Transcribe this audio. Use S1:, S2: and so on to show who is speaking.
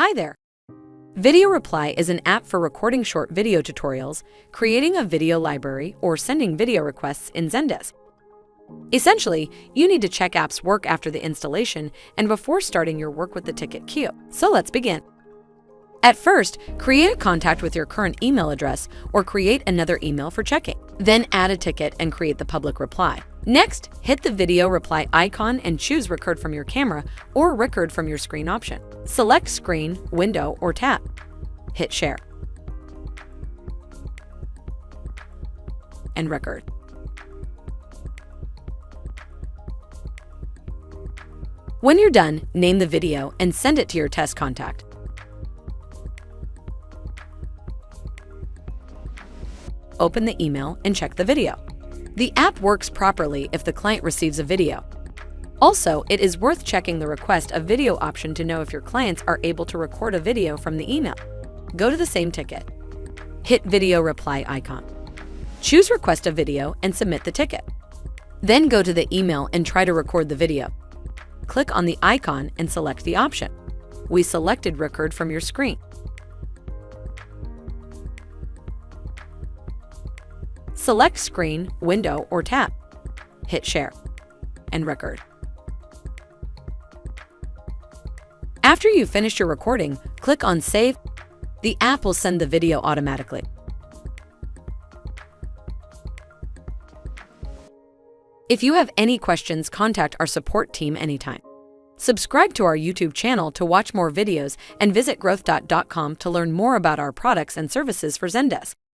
S1: Hi there! Video Reply is an app for recording short video tutorials, creating a video library, or sending video requests in Zendesk. Essentially, you need to check apps work after the installation and before starting your work with the ticket queue. So let's begin. At first, create a contact with your current email address or create another email for checking. Then add a ticket and create the public reply. Next, hit the video reply icon and choose Record from your camera or Record from your screen option. Select Screen, Window, or Tab. Hit Share. And Record. When you're done, name the video and send it to your test contact. Open the email and check the video. The app works properly if the client receives a video. Also, it is worth checking the Request a Video option to know if your clients are able to record a video from the email. Go to the same ticket. Hit Video Reply icon. Choose Request a Video and submit the ticket. Then go to the email and try to record the video. Click on the icon and select the option. We selected Record from your screen. Select Screen, Window, or Tab. Hit Share and Record. After you've finished your recording, click on Save. The app will send the video automatically. If you have any questions, contact our support team anytime. Subscribe to our YouTube channel to watch more videos and visit GrowthDot.com to learn more about our products and services for Zendesk.